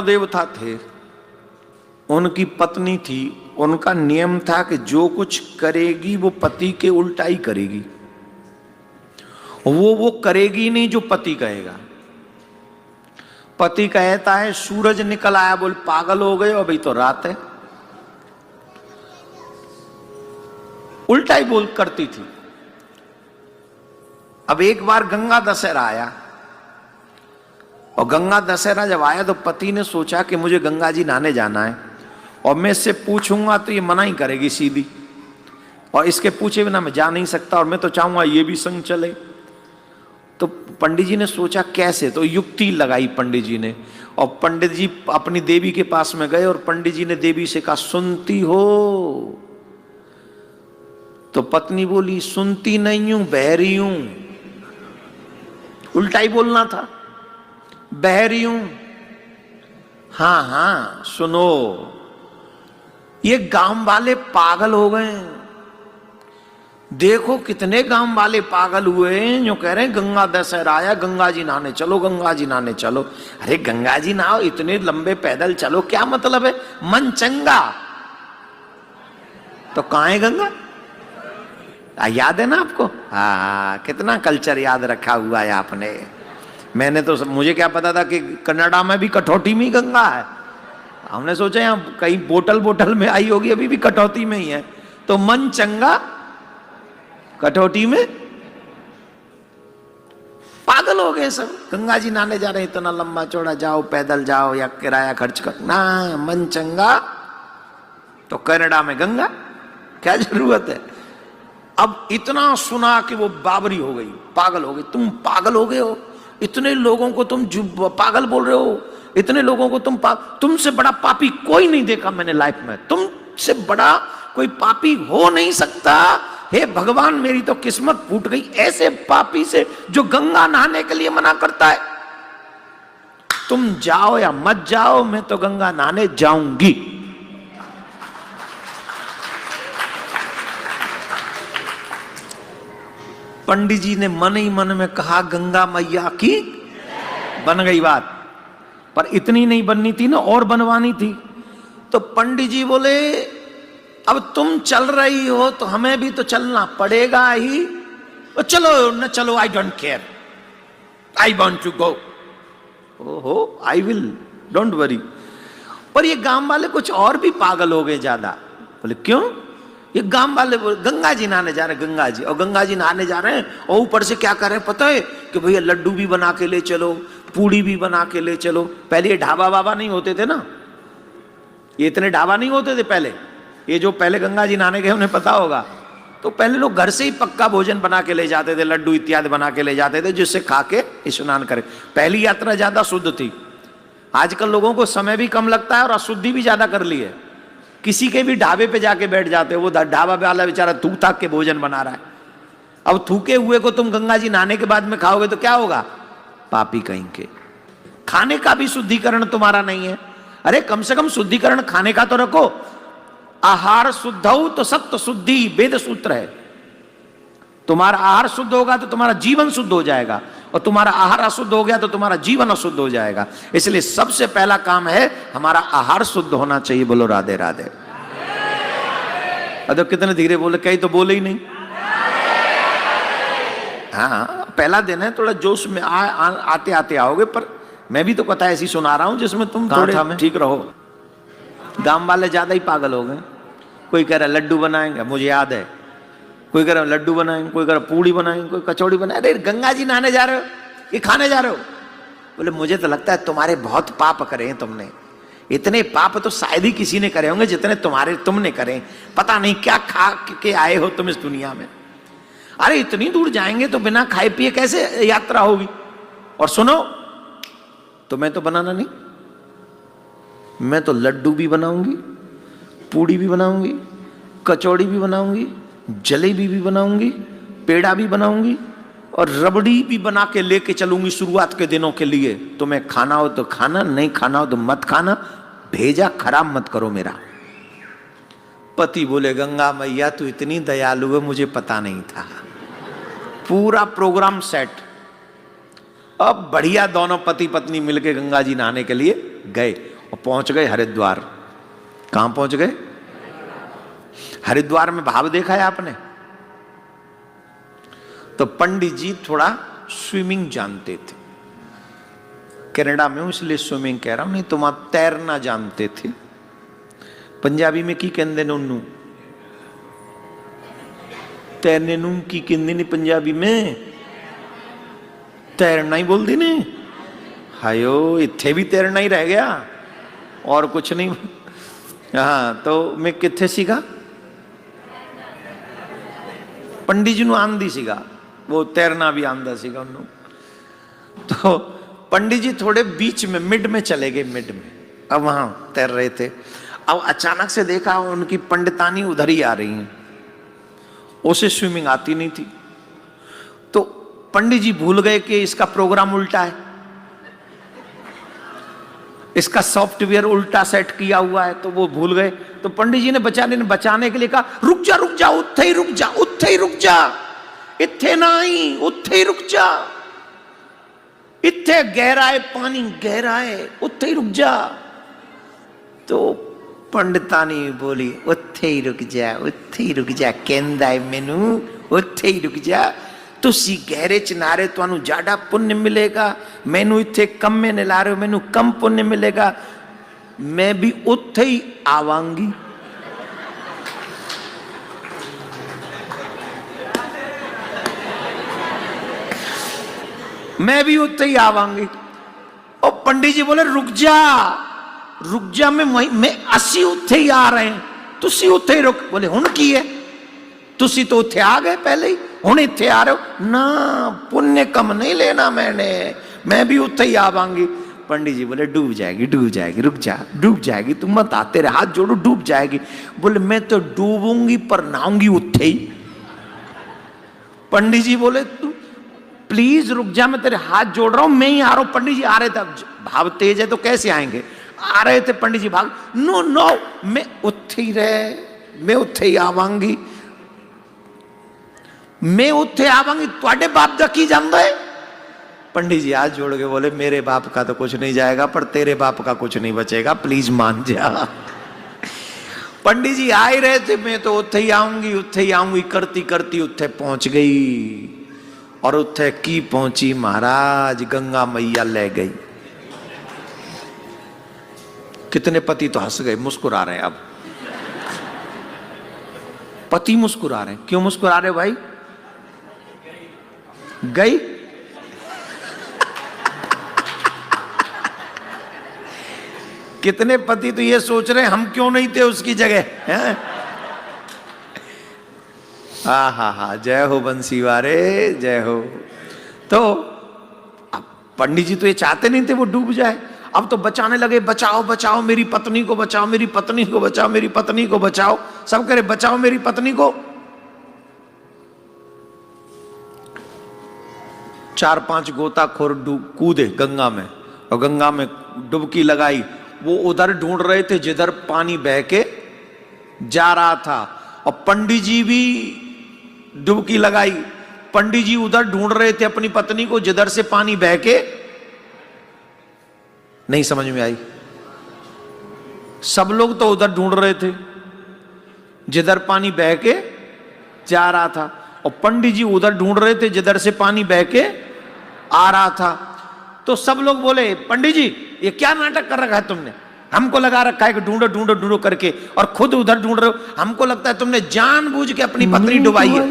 देवता थे, उनकी पत्नी थी, उनका नियम था कि जो कुछ करेगी वो पति के उल्टा ही करेगी। वो करेगी नहीं जो पति कहेगा। पति कहता है सूरज निकल आया, बोल पागल हो गए, अभी तो रात है, उल्टा ही बोल करती थी। अब एक बार गंगा दशहरा आया, और गंगा दशहरा जब आया तो पति ने सोचा कि मुझे गंगा जी नहाने जाना है, और मैं इससे पूछूंगा तो ये मना ही करेगी सीधी, और इसके पूछे बिना मैं जा नहीं सकता, और मैं तो चाहूंगा ये भी संग चले। तो पंडित जी ने सोचा कैसे, तो युक्ति लगाई पंडित जी ने, और पंडित जी अपनी देवी के पास में गए, और पंडित जी ने देवी से कहा सुनती हो? तो पत्नी बोली सुनती नहीं हूं, बहरी हूं। उल्टा ही बोलना था, बहरी हूं। हाँ हाँ सुनो, ये गांव वाले पागल हो गए। देखो कितने गांव वाले पागल हुए हैं जो कह रहे हैं गंगा दशहरा आया, गंगा जी नहाने चलो, गंगा जी नहाने चलो। अरे गंगा जी नहाओ, इतने लंबे पैदल चलो, क्या मतलब है? मन चंगा तो कहां है गंगा? याद है ना आपको? हाँ, कितना कल्चर याद रखा हुआ है आपने। मैंने तो, मुझे क्या पता था कि कनाडा में भी कठौती में ही गंगा है। हमने सोचा यहाँ कहीं बोतल बोतल में आई होगी, अभी भी कठौती में ही है। तो मन चंगा कठौती में, पागल हो गए सब। गंगा जी नहाने जा रहे हैं, इतना लंबा चौड़ा जाओ, पैदल जाओ या किराया खर्च कर ना, मन चंगा तो कनाडा में गंगा, क्या जरूरत है? अब इतना सुना कि वो बाबरी हो गई, पागल हो गई। तुम पागल हो गए हो, इतने लोगों को तुम पागल बोल रहे हो, इतने लोगों को तुमसे बड़ा पापी कोई नहीं देखा मैंने लाइफ में, तुमसे बड़ा कोई पापी हो नहीं सकता। हे भगवान, मेरी तो किस्मत फूट गई ऐसे पापी से जो गंगा नहाने के लिए मना करता है। तुम जाओ या मत जाओ, मैं तो गंगा नहाने जाऊंगी। पंडित जी ने मन ही मन में कहा गंगा मैया की, बन गई बात। पर इतनी नहीं बननी थी ना, और बनवानी थी। तो पंडित जी बोले अब तुम चल रही हो तो हमें भी तो चलना पड़ेगा ही। तो चलो न चलो, I don't care, I want to go. ओहो, आई विल, डोंट वरी। पर ये गांव वाले कुछ और भी पागल हो गए ज्यादा। बोले क्यों? ये गांव वाले गंगा जी नहाने जा रहे हैं, गंगा जी, और गंगा जी नहाने जा रहे हैं, और ऊपर से क्या कर रहे हैं पता है? कि भैया लड्डू भी बना के ले चलो, पूड़ी भी बना के ले चलो। पहले ये ढाबा बाबा नहीं होते थे ना, ये इतने ढाबा नहीं होते थे पहले। ये जो पहले गंगा जी नहाने गए उन्हें पता होगा, तो पहले लोग घर से ही पक्का भोजन बना के ले जाते थे, लड्डू इत्यादि बना के ले जाते थे, जिससे खा के स्नान करें। पहली यात्रा ज्यादा शुद्ध थी। आजकल लोगों को समय भी कम लगता है और अशुद्धि भी ज्यादा कर ली है। किसी के भी ढाबे पे जाके बैठ जाते हो, वो ढाबा वाला बेचारा थूक थाक के भोजन बना रहा है। अब थूके हुए को तुम गंगा जी नहाने के बाद में खाओगे तो क्या होगा? पापी कहीं के। खाने का भी शुद्धिकरण तुम्हारा नहीं है। अरे कम से कम शुद्धिकरण खाने का तो रखो। आहार शुद्ध हो तो सत्य शुद्धि, वेद सूत्र है। तुम्हारा आहार शुद्ध होगा तो तुम्हारा जीवन शुद्ध हो जाएगा, और तुम्हारा आहार अशुद्ध हो गया तो तुम्हारा जीवन अशुद्ध हो जाएगा। इसलिए सबसे पहला काम है हमारा आहार शुद्ध होना चाहिए। बोलो राधे राधे। अरे कितने धीरे बोले, कहीं तो बोले ही नहीं। हाँ, पहला दिन है, थोड़ा जोश में आते आते आओगे। पर मैं भी तो कथा ऐसी सुना रहा हूं जिसमें तुम थोड़े ठीक रहो। गांव वाले ज्यादा ही पागल हो गए। कोई कह रहा लड्डू बनाएंगे, मुझे याद है, कोई कह रहा लड्डू बनाएंगे, कोई कह रहा पूड़ी बनाएंगे, कोई कचौड़ी बनाएंगे। अरे गंगा जी नहाने जा रहे हो, ये खाने जा रहे हो? बोले मुझे तो लगता है तुम्हारे बहुत पाप करे हैं तुमने। इतने पाप तो शायद ही किसी ने करे होंगे जितने तुमने करे। पता नहीं क्या खा के आए हो तुम इस दुनिया में। अरे इतनी दूर जाएंगे तो बिना खाए पिए कैसे यात्रा होगी? और सुनो, तुम्हें तो बनाना नहीं, मैं तो लड्डू भी बनाऊंगी, पूड़ी भी बनाऊंगी, कचौड़ी भी बनाऊंगी, जलेबी भी बनाऊंगी, पेड़ा भी बनाऊंगी, और रबड़ी भी बना के लेके चलूंगी शुरुआत के दिनों के लिए। तुम्हें खाना हो तो खाना, नहीं खाना हो तो मत खाना, भेजा खराब मत करो मेरा। पति बोले गंगा मैया तू इतनी दयालु है, मुझे पता नहीं था। पूरा प्रोग्राम सेट। अब बढ़िया दोनों पति पत्नी मिलके गंगा जी नहाने के लिए गए, और पहुंच गए हरिद्वार। कहां पहुंच गए? हरिद्वार में भाव देखा है आपने? तो पंडित जी थोड़ा स्विमिंग जानते थे। कनाडा में हूं इसलिए स्विमिंग कह रहा हूं, नहीं तो वहां तैरना जानते थे। पंजाबी में की कहते नोनू तैरने नू की कहते ने पंजाबी में? तैरना ही बोलते ने। हायो इत्थे भी तैरना ही रह गया और कुछ नहीं। हाँ तो मैं किथे सीगा? पंडित जी आंदी सीगा, वो तैरना भी आंदा सीगा उन्होंने। तो पंडित जी थोड़े बीच में मिड में चले गए, मिड में। अब वहां तैर रहे थे, अब अचानक से देखा उनकी पंडितानी उधर ही आ रही हैं। उसे स्विमिंग आती नहीं थी, तो पंडित जी भूल गए कि इसका प्रोग्राम उल्टा है, इसका सॉफ्टवेयर उल्टा सेट किया हुआ है, तो वो भूल गए। तो पंडित जी ने बचाने के लिए कहा, रुक जा रुक जा, उत्थे ही रुक जा, उत्थे ही रुक जा, इत्थे ना ही, उत्थे ही रुक जा, इत्थे गहरा है पानी, गहरा है, उत्थे ही रुक जा। तो पंडितानी बोली, उत्थे ही रुक जा, उत्थे ही रुक जा, कहंदा है मैनू उत्थे ही रुक जा। तुसी गहरे च नारे तुहानू ज्यादा पुण्य मिलेगा, मैनू इत्थे कम में ला रहे हो, मैनू कम पुण्य मिलेगा, मैं भी उत्थे ही आवांगी। मैं भी उत्थे ही आवांगी। और पंडित जी बोले रुक जा, रुक जा, मैं असी उत्थे ही आ रहे हैं, तुसी उत्थे ही रुक। बोले हुण की है, तुसी तो उत्थे आ गए पहले ही, हुण इत्थे आ रहे हो ना, पुण्य कम नहीं लेना मैंने, मैं भी उत्थे ही आवांगी। पंडित जी बोले डूब जाएगी, डूब जाएगी, रुक जा, डूब जाएगी, तुम मत आ, तेरे हाथ जोड़ो, डूब जाएगी। बोले मैं तो डूबूंगी पर नहाऊंगी उत्थे ही। पंडित जी बोले तू प्लीज रुक जा, मैं तेरे हाथ जोड़ रहा हूं, मैं ही आ रहा हूं। पंडित जी आ रहे थे, भाव तेज है तो कैसे आएंगे, आ रहे थे पंडित जी भाग, नो नो मैं उत्थे ही रहे, मैं उत्थे ही आवांगी, मैं उत्थे आवांगी, तुहाडे बाप दा की जांदा है। पंडित जी हाथ जोड़ के बोले मेरे बाप का तो कुछ नहीं जाएगा, पर तेरे बाप का कुछ नहीं बचेगा, प्लीज मान जा। पंडित जी आ ही रहे थे, मैं तो उत्थे ही आऊंगी, उत्थे ही आऊंगी करती करती उत्थे पहुंच गई। और उत्थे की पहुंची महाराज, गंगा मैया ले गई। कितने पति तो हंस गए, मुस्कुरा रहे हैं। अब पति मुस्कुरा रहे हैं, क्यों मुस्कुरा रहे भाई? गई कितने पति तो ये सोच रहे हैं हम क्यों नहीं थे उसकी जगह, हैं? हा, जय हो बंसी वारे, जय हो। तो पंडित जी तो ये चाहते नहीं थे वो डूब जाए, अब तो बचाने लगे, बचाओ बचाओ मेरी पत्नी को, बचाओ मेरी पत्नी को, बचाओ मेरी पत्नी को, बचाओ। सब कह रहे बचाओ मेरी पत्नी को। 4-5 गोताखोर कूदे गंगा में, और गंगा में डुबकी लगाई। वो उधर ढूंढ रहे थे जिधर पानी बह के जा रहा था, और पंडित जी भी डुबकी लगाई। पंडित जी उधर ढूंढ रहे थे अपनी पत्नी को जिधर से पानी बह के, नहीं समझ में आई। सब लोग तो उधर ढूंढ रहे थे जिधर पानी बह के जा रहा था, और पंडित जी उधर ढूंढ रहे थे जिधर से पानी बह के आ रहा था। तो सब लोग बोले पंडित जी ये क्या नाटक कर रखा है तुमने, हमको लगा रखा है कि ढूंढो ढूंढो ढूंढो करके, और खुद उधर ढूंढ रहे हो। हमको लगता है तुमने जानबूझ के अपनी पत्नी डुबाई है।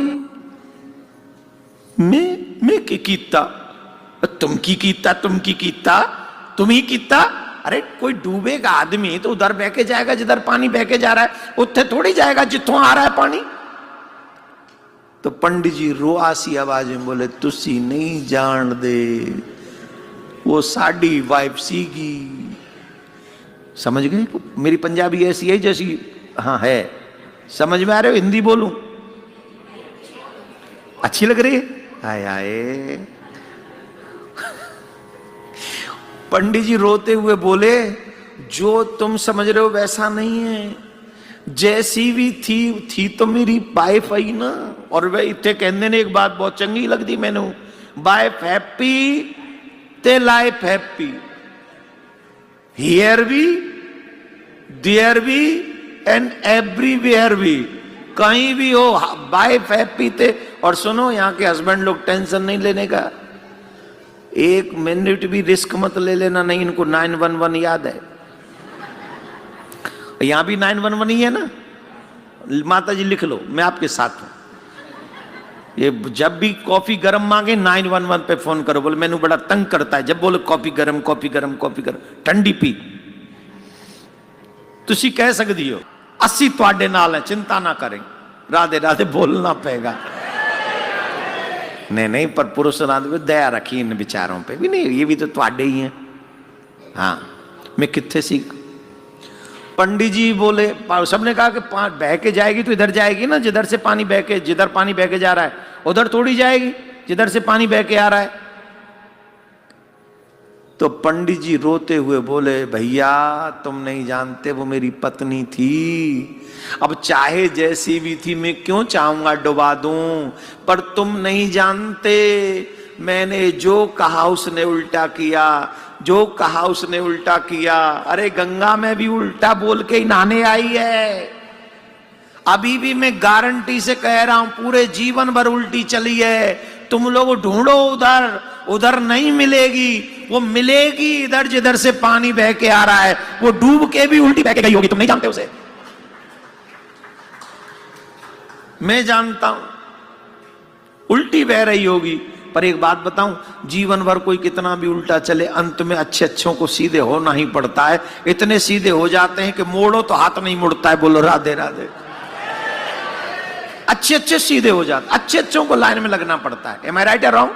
मैं की कीता, तुम की कीता, तुम की कीता, तुम ही कीता। अरे कोई डूबेगा आदमी तो उधर बह के जाएगा जिधर पानी बह के जा रहा है, उत्थे थोड़ी जाएगा जिथों आ रहा है पानी। तो पंडित जी रोआसी आवाज में बोले तुसी नहीं जान दे, वो साड़ी वाइफ सीगी। समझ गए? मेरी पंजाबी ऐसी है जैसी हाँ है, समझ में आ रहे हो? हिंदी बोलूं अच्छी लग रही है? हाय हाय। पंडित जी रोते हुए बोले जो तुम समझ रहे हो वैसा नहीं है, जैसी भी थी तो मेरी वाइफ आई ना। और वे इतने कहने ने एक बात बहुत चंगी लगती मैनू, वाइफ हैप्पी ते लाइफ हैप्पी, हियर भी देयर भी एंड एवरीवेयर भी, कहीं भी हो वाइफ है पीते। और सुनो, यहाँ के हस्बैंड लोग टेंशन नहीं लेने का, एक मिनट भी रिस्क मत ले लेना, नहीं इनको 911 याद है। यहां भी 911 ही है ना, माता जी लिख लो, मैं आपके साथ हूं। ये जब भी कॉफी गरम मांगे 911 पे फोन करो। बोले मैंने बड़ा तंग करता है जब बोले कॉफी गरम कॉफी गरम कॉफी गरम, ठंडी पी। तुसी कह सकती हो 80 ਤੁਹਾਡੇ नाल है, चिंता ना करें, राधे राधे बोलना पेगा। नहीं नहीं, पर पुरुष राधे दया रखी इन विचारों पे भी। नहीं, ये भी तो ਤੁਹਾਡੇ ही हैं। हाँ, मैं कितने सीख। पंडित जी बोले, सबने कहा कि बह के जाएगी तो इधर जाएगी ना, जिधर से पानी बह के, जिधर पानी बह के जा रहा है उधर थोड़ी जाएगी जिधर से पानी बह के आ रहा है। तो पंडित जी रोते हुए बोले, भैया तुम नहीं जानते वो मेरी पत्नी थी, अब चाहे जैसी भी थी मैं क्यों चाहूंगा डुबा दूं, पर तुम नहीं जानते मैंने जो कहा उसने उल्टा किया, जो कहा उसने उल्टा किया। अरे गंगा में भी उल्टा बोल के ही नहाने आई है। अभी भी मैं गारंटी से कह रहा हूं पूरे जीवन भर उल्टी चली है। तुम लोग ढूंढो उधर, उधर नहीं मिलेगी, वो मिलेगी इधर जिधर से पानी बह के आ रहा है। वो डूब के भी उल्टी बह के गई होगी, तुम नहीं जानते उसे, मैं जानता हूं उल्टी बह रही होगी। पर एक बात बताऊं, जीवन भर कोई कितना भी उल्टा चले, अंत में अच्छे अच्छों को सीधे होना ही पड़ता है। इतने सीधे हो जाते हैं कि मोड़ो तो हाथ नहीं मुड़ता है। बोलो राधे राधे। अच्छे अच्छे सीधे हो जाते, अच्छे अच्छों को लाइन में लगना पड़ता है। एम आई राइट या रॉन्ग?